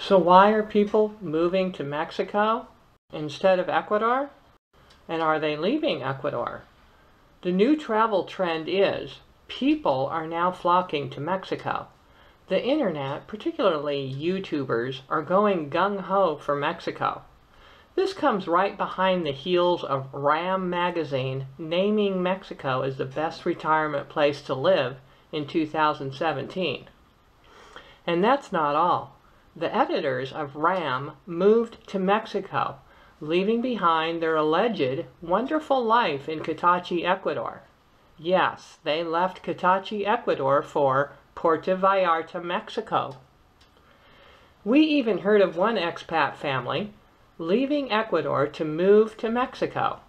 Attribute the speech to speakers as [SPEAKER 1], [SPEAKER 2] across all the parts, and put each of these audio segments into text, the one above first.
[SPEAKER 1] So why are people moving to Mexico instead of Ecuador? And are they leaving Ecuador? The new travel trend is people are now flocking to Mexico. The internet, particularly YouTubers, are going gung-ho for Mexico. This comes right behind the heels of Ram magazine naming Mexico as the best retirement place to live in 2017. And that's not all. The editors of Ram moved to Mexico, leaving behind their alleged wonderful life in Catachi, Ecuador. Yes, they left Catachi, Ecuador for Puerto Vallarta, Mexico. We even heard of one expat family leaving Ecuador to move to Mexico.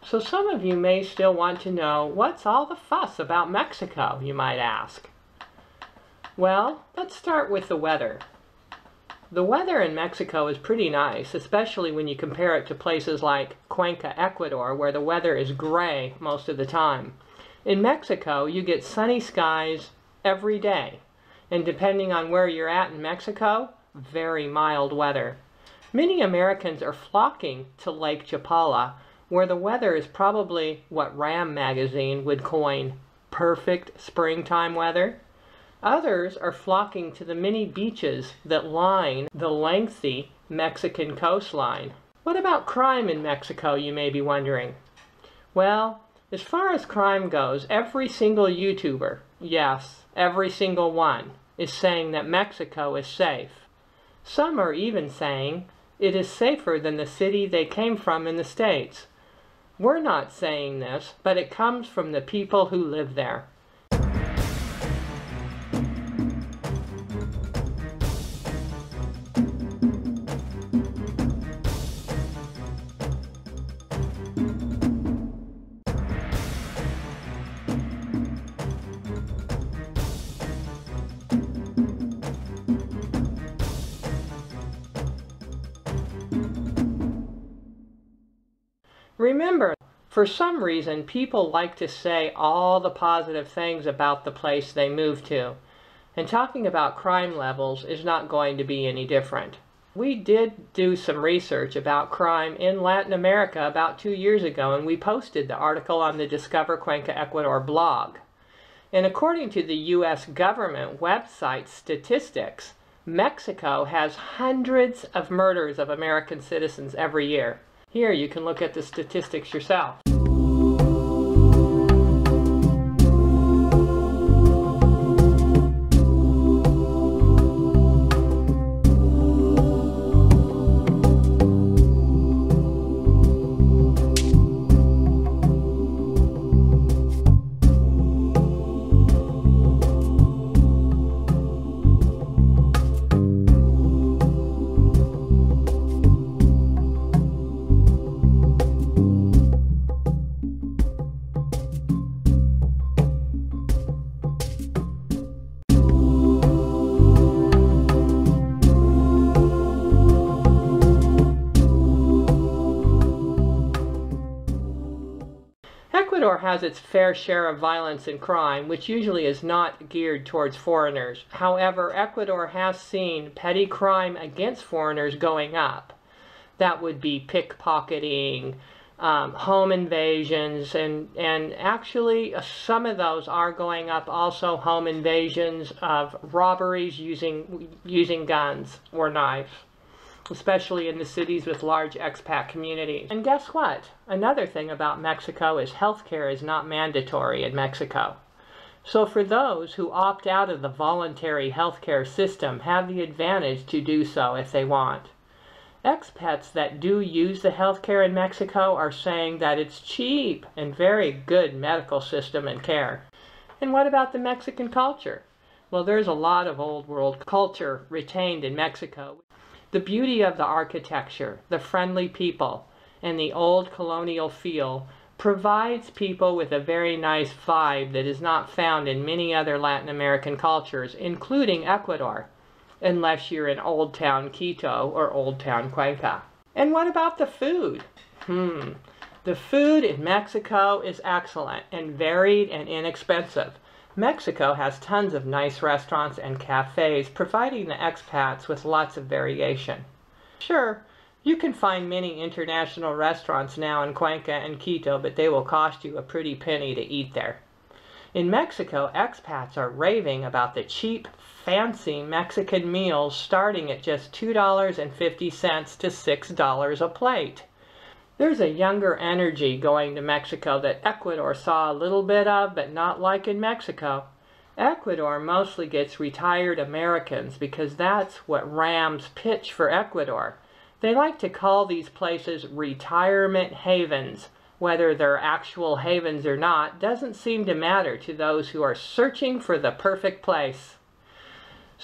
[SPEAKER 1] So some of you may still want to know, what's all the fuss about Mexico, you might ask? Well, let's start with the weather. The weather in Mexico is pretty nice, especially when you compare it to places like Cuenca, Ecuador, where the weather is gray most of the time. In Mexico, you get sunny skies every day, and depending on where you're at in Mexico, very mild weather. Many Americans are flocking to Lake Chapala, where the weather is probably what Ram magazine would coin perfect springtime weather. Others are flocking to the many beaches that line the lengthy Mexican coastline. What about crime in Mexico, you may be wondering? Well, as far as crime goes, every single YouTuber, yes, every single one, is saying that Mexico is safe. Some are even saying it is safer than the city they came from in the States. We're not saying this, but it comes from the people who live there. Remember, for some reason, people like to say all the positive things about the place they move to. And talking about crime levels is not going to be any different. We did do some research about crime in Latin America about 2 years ago, and we posted the article on the Discover Cuenca Ecuador blog. And according to the U.S. government website statistics, Mexico has hundreds of murders of American citizens every year. Here, you can look at the statistics yourself. Ecuador has its fair share of violence and crime, which usually is not geared towards foreigners. However, Ecuador has seen petty crime against foreigners going up. That would be pickpocketing, home invasions, and actually some of those are going up also, home invasions of robberies using guns or knives, especially in the cities with large expat communities. And guess what? Another thing about Mexico is healthcare is not mandatory in Mexico. So for those who opt out of the voluntary healthcare system have the advantage to do so if they want. Expats that do use the healthcare in Mexico are saying that it's cheap and very good medical system and care. And what about the Mexican culture? Well, there's a lot of old world culture retained in Mexico. The beauty of the architecture, the friendly people, and the old colonial feel provides people with a very nice vibe that is not found in many other Latin American cultures, including Ecuador, unless you're in Old Town Quito or Old Town Cuenca. And what about the food? The food in Mexico is excellent and varied and inexpensive. Mexico has tons of nice restaurants and cafes, providing the expats with lots of variation. Sure, you can find many international restaurants now in Cuenca and Quito, but they will cost you a pretty penny to eat there. In Mexico, expats are raving about the cheap, fancy Mexican meals starting at just $2.50 to $6 a plate. There's a younger energy going to Mexico that Ecuador saw a little bit of, but not like in Mexico. Ecuador mostly gets retired Americans because that's what Rams pitch for Ecuador. They like to call these places retirement havens. Whether they're actual havens or not doesn't seem to matter to those who are searching for the perfect place.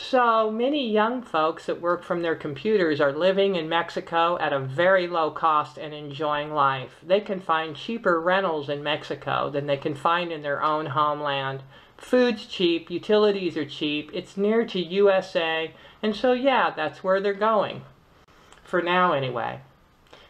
[SPEAKER 1] So many young folks that work from their computers are living in Mexico at a very low cost and enjoying life. They can find cheaper rentals in Mexico than they can find in their own homeland. Food's cheap, utilities are cheap, it's near to USA, and so yeah, that's where they're going. For now anyway.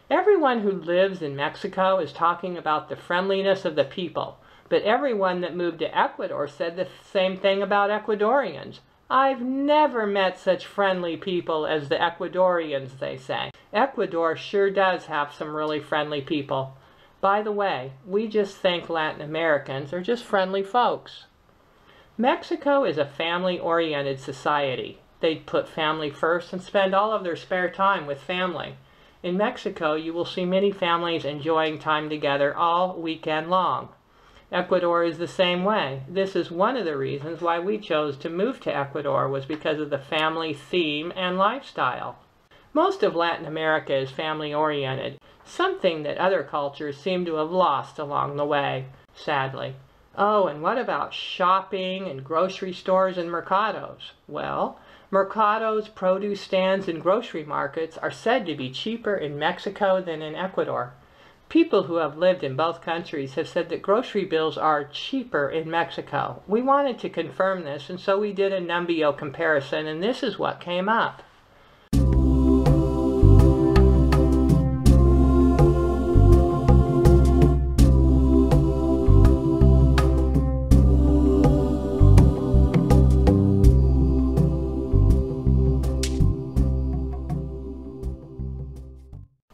[SPEAKER 1] Everyone who lives in Mexico is talking about the friendliness of the people, but everyone that moved to Ecuador said the same thing about Ecuadorians. I've never met such friendly people as the Ecuadorians, they say. Ecuador sure does have some really friendly people. By the way, we just think Latin Americans are just friendly folks. Mexico is a family-oriented society. They put family first and spend all of their spare time with family. In Mexico, you will see many families enjoying time together all weekend long. Ecuador is the same way. This is one of the reasons why we chose to move to Ecuador, was because of the family theme and lifestyle. Most of Latin America is family-oriented, something that other cultures seem to have lost along the way, sadly. Oh, and what about shopping and grocery stores and mercados? Well, mercados, produce stands, and grocery markets are said to be cheaper in Mexico than in Ecuador. People who have lived in both countries have said that grocery bills are cheaper in Mexico. We wanted to confirm this, and so we did a numbeo comparison, and this is what came up.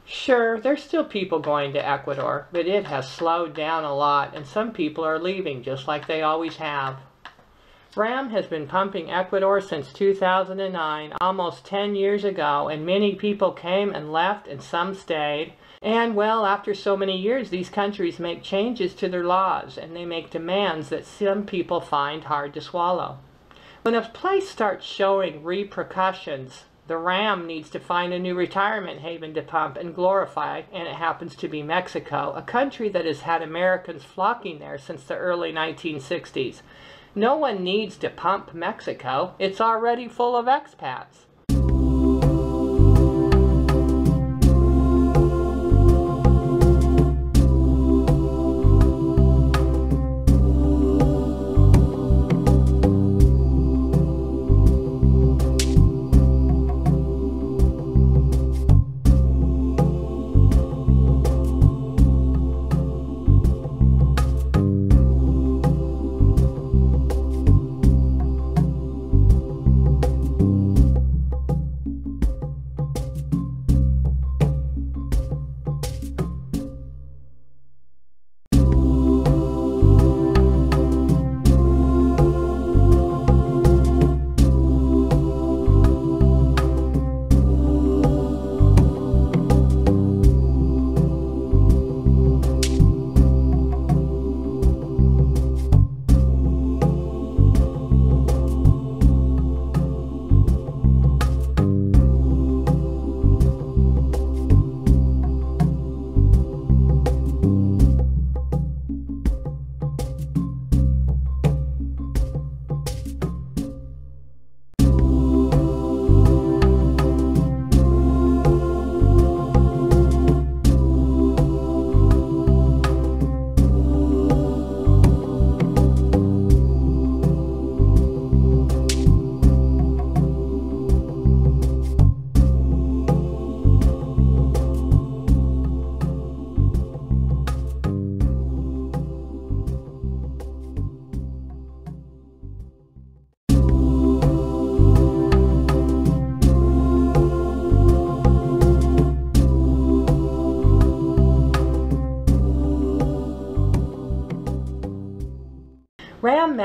[SPEAKER 1] Sure, there's still people going to Ecuador, but it has slowed down a lot, and some people are leaving just like they always have. RAM has been pumping Ecuador since 2009, almost 10 years ago, and many people came and left and some stayed. And well, after so many years, these countries make changes to their laws, and they make demands that some people find hard to swallow. When a place starts showing repercussions, the RAM needs to find a new retirement haven to pump and glorify, and it happens to be Mexico, a country that has had Americans flocking there since the early 1960s. No one needs to pump Mexico. It's already full of expats.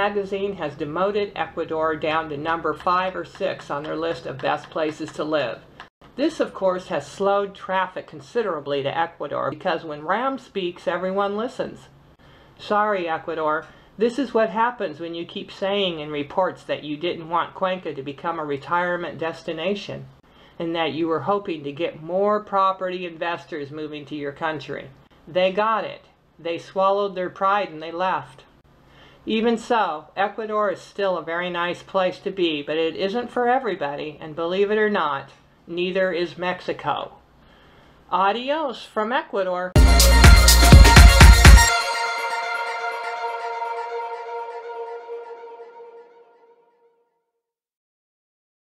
[SPEAKER 1] magazine has demoted Ecuador down to number 5 or 6 on their list of best places to live. This, of course, has slowed traffic considerably to Ecuador because when Ram speaks, everyone listens. Sorry, Ecuador. This is what happens when you keep saying in reports that you didn't want Cuenca to become a retirement destination and that you were hoping to get more property investors moving to your country. They got it. They swallowed their pride and they left. Even so, Ecuador is still a very nice place to be, but it isn't for everybody, and believe it or not, neither is Mexico. Adios from Ecuador.